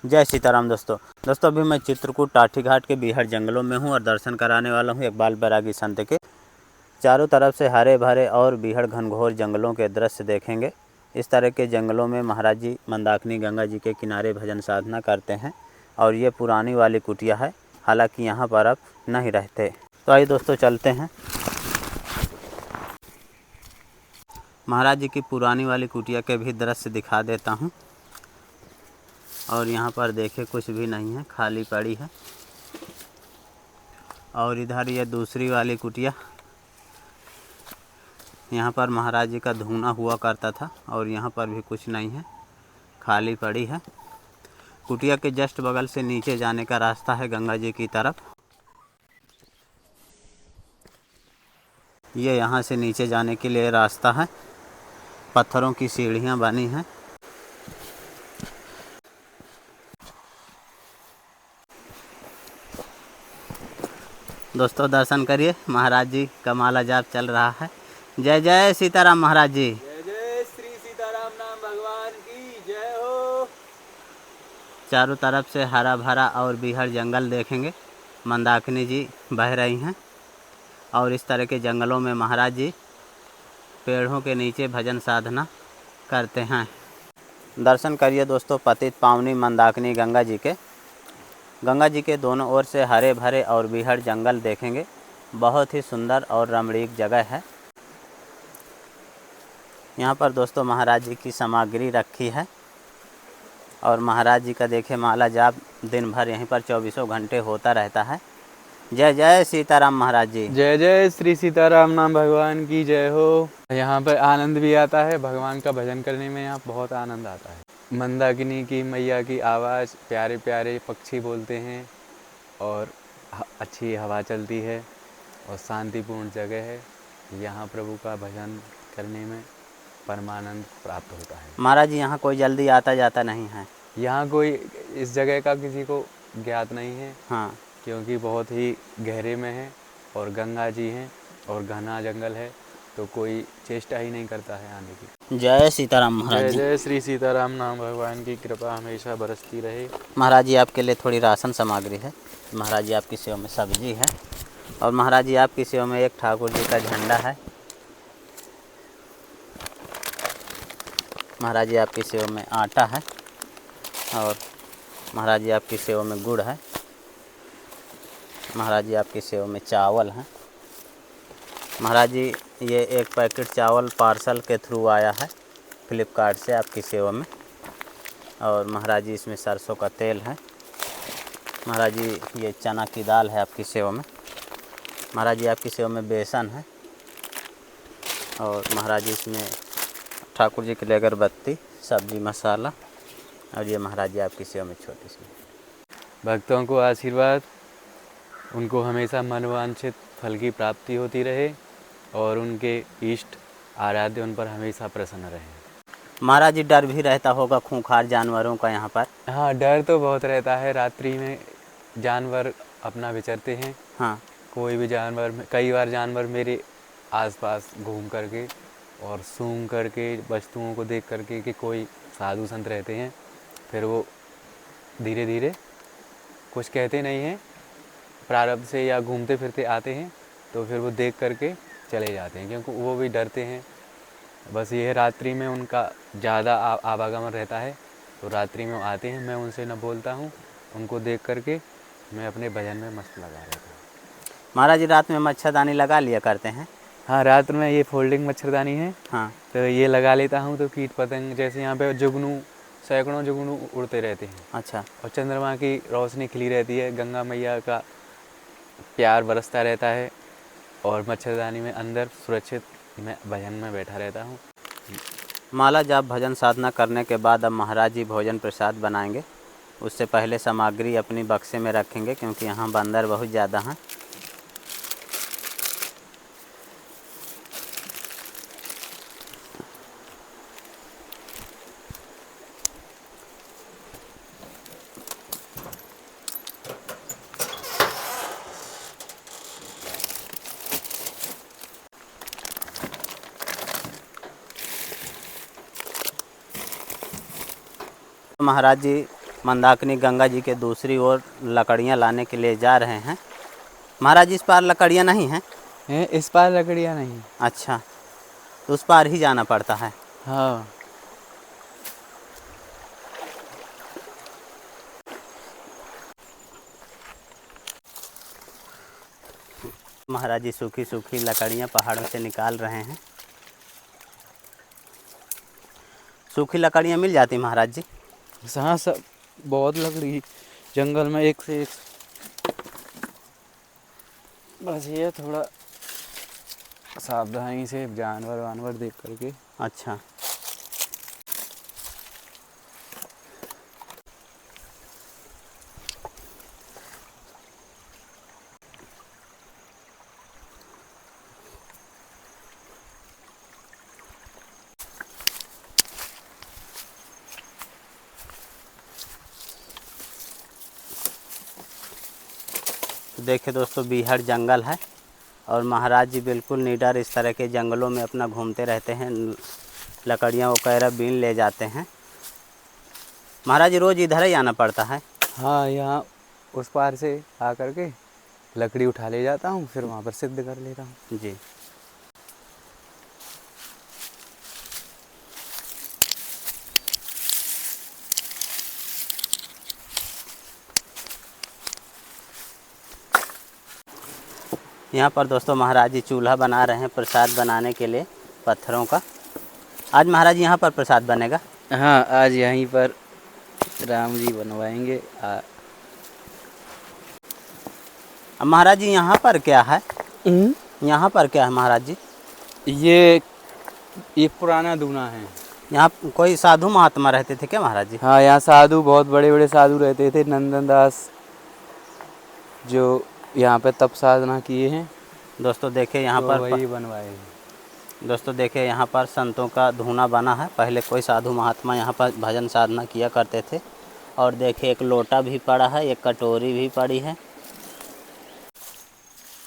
जय सीताराम दोस्तों अभी मैं चित्रकूट टाठी घाट के बीहड़ जंगलों में हूँ और दर्शन कराने वाला हूँ इकबाल बैरागी संत के। चारों तरफ से हरे भरे और बीहड़ घनघोर जंगलों के दृश्य देखेंगे। इस तरह के जंगलों में महाराज जी मंदाकिनी गंगा जी के किनारे भजन साधना करते हैं और ये पुरानी वाली कुटिया है, हालांकि यहाँ पर अब नहीं रहते। तो आइए दोस्तों चलते हैं। महाराज जी की पुरानी वाली कुटिया के भी दृश्य दिखा देता हूँ। और यहाँ पर देखे कुछ भी नहीं है, खाली पड़ी है। और इधर ये दूसरी वाली कुटिया, यहाँ पर महाराज जी का धूना हुआ करता था और यहाँ पर भी कुछ नहीं है, खाली पड़ी है। कुटिया के जस्ट बगल से नीचे जाने का रास्ता है गंगा जी की तरफ। ये यहाँ से नीचे जाने के लिए रास्ता है, पत्थरों की सीढ़ियाँ बनी हैं। दोस्तों दर्शन करिए, महाराज जी का माला जाप चल रहा है। जय जय सीताराम महाराज जी। जय जय श्री सीताराम नाम भगवान की जय हो। चारों तरफ से हरा भरा और बीहड़ जंगल देखेंगे। मंदाकिनी जी बह रही हैं और इस तरह के जंगलों में महाराज जी पेड़ों के नीचे भजन साधना करते हैं। दर्शन करिए दोस्तों पतित पावनी मंदाकिनी गंगा जी के। गंगा जी के दोनों ओर से हरे भरे और बीहड़ जंगल देखेंगे। बहुत ही सुंदर और रमणीक जगह है। यहाँ पर दोस्तों महाराज जी की सामग्री रखी है और महाराज जी का देखे माला जाप दिन भर यहीं पर 24 घंटे होता रहता है। जय जय सीताराम महाराज जी। जय जय श्री सीताराम नाम भगवान की जय हो। यहाँ पर आनंद भी आता है, भगवान का भजन करने में यहाँ बहुत आनंद आता है। मंदाकिनी की मैया की आवाज़, प्यारे प्यारे पक्षी बोलते हैं और अच्छी हवा चलती है और शांतिपूर्ण जगह है। यहाँ प्रभु का भजन करने में परमानंद प्राप्त होता है। महाराज जी यहाँ कोई जल्दी आता जाता नहीं है? यहाँ कोई इस जगह का किसी को ज्ञात नहीं है। हाँ, क्योंकि बहुत ही गहरे में है और गंगा जी हैं और घना जंगल है, तो कोई चेष्टा ही नहीं करता है आने की। जय सीताराम महाराज जय जी। जय श्री सीताराम नाम भगवान की कृपा हमेशा बरसती रहे। महाराज जी आपके लिए थोड़ी राशन सामग्री है। महाराज जी आपकी सेवा में सब्जी है और महाराज जी आपकी सेवा में एक ठाकुर जी का झंडा है। महाराज जी आपकी सेवा में आटा है और महाराज जी आपकी सेवा में गुड़ है। महाराज जी आपकी सेवा में चावल है। महाराज जी ये एक पैकेट चावल पार्सल के थ्रू आया है फ्लिपकार्ट से आपकी सेवा में। और महाराज जी इसमें सरसों का तेल है। महाराज जी ये चना की दाल है आपकी सेवा में। महाराज जी आपकी सेवा में बेसन है और महाराज जी इसमें ठाकुर जी के लिए अगरबत्ती, सब्जी मसाला। और ये महाराज जी आपकी सेवा में छोटी सी। भक्तों को आशीर्वाद, उनको हमेशा मनवांछित फल की प्राप्ति होती रहे और उनके इष्ट आराध्य उन पर हमेशा प्रसन्न रहे। महाराज जी डर भी रहता होगा खूंखार जानवरों का यहाँ पर? हाँ, डर तो बहुत रहता है। रात्रि में जानवर अपना विचरते हैं। हाँ, कोई भी जानवर, कई बार जानवर मेरे आसपास घूम करके और सूंघ करके वस्तुओं को देख करके कि कोई साधु संत रहते हैं, फिर वो धीरे धीरे कुछ कहते नहीं हैं, प्रारब्ध से या घूमते फिरते आते हैं, तो फिर वो देख करके चले जाते हैं क्योंकि वो भी डरते हैं। बस ये रात्रि में उनका ज़्यादा आवागमन रहता है, तो रात्रि में वो आते हैं। मैं उनसे न बोलता हूँ, उनको देख करके मैं अपने भजन में मस्त लगा रहता हूँ। महाराज जी रात में मच्छरदानी लगा लिया करते हैं? हाँ, रात में ये फोल्डिंग मच्छरदानी है। हाँ, तो ये लगा लेता हूँ, तो कीट पतंग जैसे यहाँ पे जुगनू, सैकड़ों जुगनू उड़ते रहते हैं। अच्छा। और चंद्रमा की रोशनी खिली रहती है, गंगा मैया का प्यार बरसता रहता है और मच्छरदानी में अंदर सुरक्षित मैं भजन में बैठा रहता हूँ। माला जाप भजन साधना करने के बाद अब महाराज जी भोजन प्रसाद बनाएंगे। उससे पहले सामग्री अपनी बक्से में रखेंगे क्योंकि यहाँ बंदर बहुत ज़्यादा हैं। महाराज जी मंदाकिनी गंगा जी के दूसरी ओर लकड़ियाँ लाने के लिए जा रहे हैं। महाराज जी इस पार लकड़ियाँ नहीं हैं? हैं, इस पार लकड़ियाँ नहीं। अच्छा, तो उस पार ही जाना पड़ता है। हाँ। महाराज जी सूखी सूखी लकड़ियाँ पहाड़ों से निकाल रहे हैं। सूखी लकड़ियाँ मिल जाती महाराज जी? हाँ, सब बहुत लकड़ी जंगल में एक से एक। बस ये थोड़ा सावधानी से जानवर वानवर देख करके। अच्छा, देखिए दोस्तों, बीहड़ जंगल है और महाराज जी बिल्कुल निडर इस तरह के जंगलों में अपना घूमते रहते हैं, लकड़ियाँ वगैरह बीन ले जाते हैं। महाराज जी रोज़ इधर ही आना पड़ता है? हाँ, यहाँ उस पार से आ करके लकड़ी उठा ले जाता हूँ, फिर वहाँ पर सिद्ध कर लेता हूँ। जी। यहाँ पर दोस्तों महाराज जी चूल्हा बना रहे हैं प्रसाद बनाने के लिए पत्थरों का। आज महाराज जी यहाँ पर प्रसाद बनेगा? हाँ, आज यहीं पर राम जी बनवाएंगे। अब महाराज जी यहाँ पर क्या है? यहाँ पर क्या है महाराज जी? ये पुराना दूना है। यहाँ कोई साधु महात्मा रहते थे क्या महाराज जी? हाँ, यहाँ साधु, बहुत बड़े बड़े साधु रहते थे। नंदन दास जो यहाँ पे तप साधना किए हैं। दोस्तों देखिए यहाँ तो पर वही बनवाए हैं। दोस्तों देखिए यहाँ पर संतों का धूना बना है। पहले कोई साधु महात्मा यहाँ पर भजन साधना किया करते थे। और देखिए एक लोटा भी पड़ा है, एक कटोरी भी पड़ी है।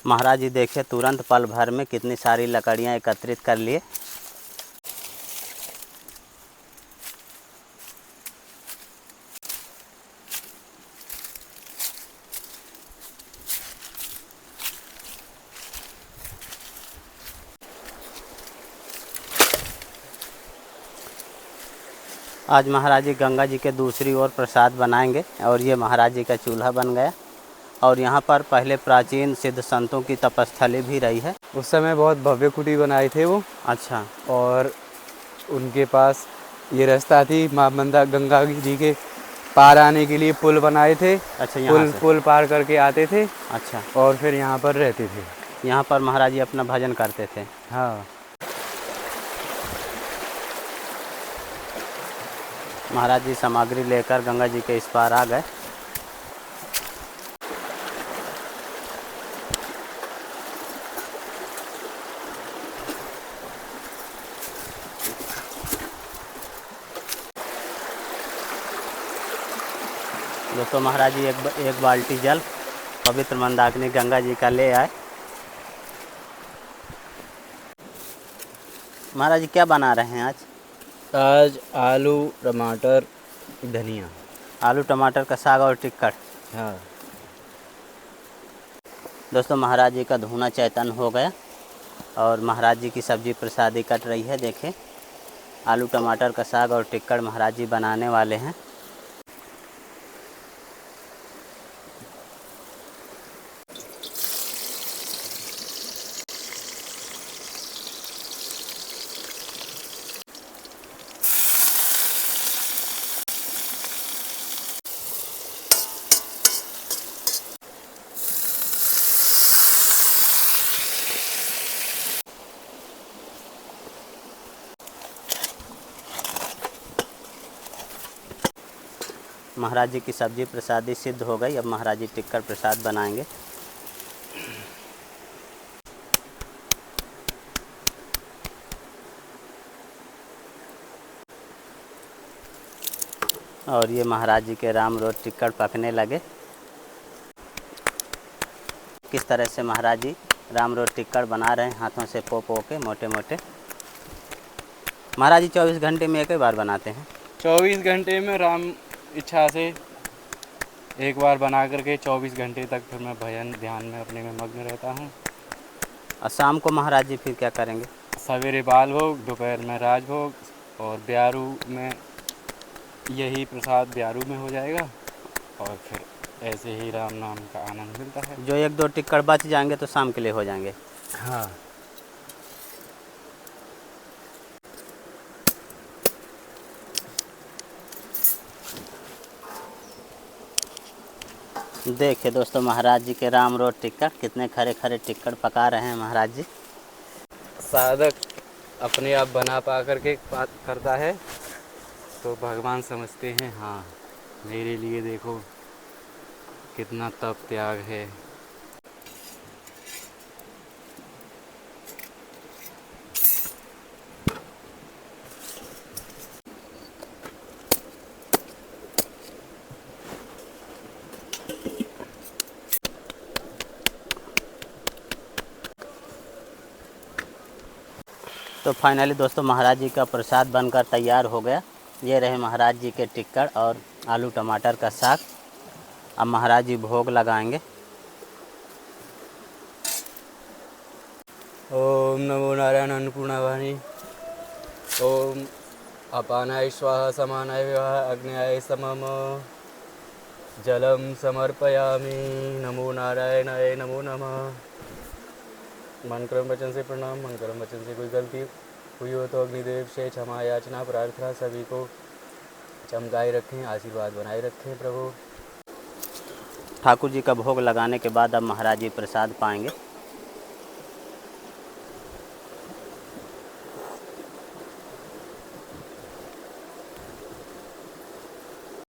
महाराज जी देखिए तुरंत पल भर में कितनी सारी लकड़ियाँ एकत्रित कर लिए। आज महाराज जी गंगा जी के दूसरी ओर प्रसाद बनाएंगे और ये महाराज जी का चूल्हा बन गया। और यहाँ पर पहले प्राचीन सिद्ध संतों की तपस्थली भी रही है। उस समय बहुत भव्य कुटी बनाए थे वो। अच्छा, और उनके पास ये रास्ता थी, माँ गंगा जी के पार आने के लिए पुल बनाए थे। अच्छा, यहाँ से पुल पार करके आते थे। अच्छा, और फिर यहाँ पर रहते थे। यहाँ पर महाराज जी अपना भजन करते थे। हाँ। महाराज जी सामग्री लेकर गंगा जी के इस पार आ गए। दोस्तों महाराज जी एक बाल्टी जल पवित्र मंदाकिनी गंगा जी का ले आए। महाराज जी क्या बना रहे हैं आज? आज आलू टमाटर धनिया। आलू टमाटर का साग और टिक्कड़। हाँ। दोस्तों महाराज जी का धूना चैतन्य हो गया और महाराज जी की सब्जी प्रसादी कट रही है। देखें, आलू टमाटर का साग और टिक्कड़ महाराज जी बनाने वाले हैं। महाराज जी की सब्जी प्रसादी सिद्ध हो गई। अब महाराज जी टिक्कड़ प्रसाद बनाएंगे। और ये महाराज जी के राम रोट टिक्कड़ पकने लगे। किस तरह से महाराज जी राम रोट टिक्कड़ बना रहे हैं, हाथों से पो के मोटे मोटे। महाराज जी 24 घंटे में एक ही बार बनाते हैं? 24 घंटे में राम इच्छा से एक बार बना करके 24 घंटे तक फिर मैं भजन ध्यान में अपने में मग्न रहता हूँ। और शाम को महाराज जी फिर क्या करेंगे? सवेरे बाल भोग, दोपहर में राजभोग और ब्यारू में यही प्रसाद ब्यारू में हो जाएगा और फिर ऐसे ही राम नाम का आनंद मिलता है। जो 1-2 टिक्कड़ बच जाएंगे तो शाम के लिए हो जाएंगे। हाँ। देखिए दोस्तों, महाराज जी के राम रोड टिक्कड़, कितने खरे खरे टिक्कड़ पका रहे हैं महाराज जी। साधक अपने आप बना पा करके करता है तो भगवान समझते हैं हाँ मेरे लिए देखो कितना तप त्याग है। तो फाइनली दोस्तों महाराज जी का प्रसाद बनकर तैयार हो गया। ये रहे महाराज जी के टिक्कड़ और आलू टमाटर का साग। अब महाराज जी भोग लगाएंगे। ओम नमो नारायण अन्नपूर्णा वाणी। ओम अपानाय स्वाहा समानाय विवाह अग्नयाय समम जलम समर्पयामि। नमो नारायणाय नमो नमः। मन कर्म वचन से प्रणाम। मन कर्म वचन से कोई गलती हुई हो तो अग्निदेव से क्षमा याचना प्रार्थना सभी को चमकाए रखें, आशीर्वाद बनाए रखें प्रभु। ठाकुर जी का भोग लगाने के बाद अब महाराज जी प्रसाद पाएंगे।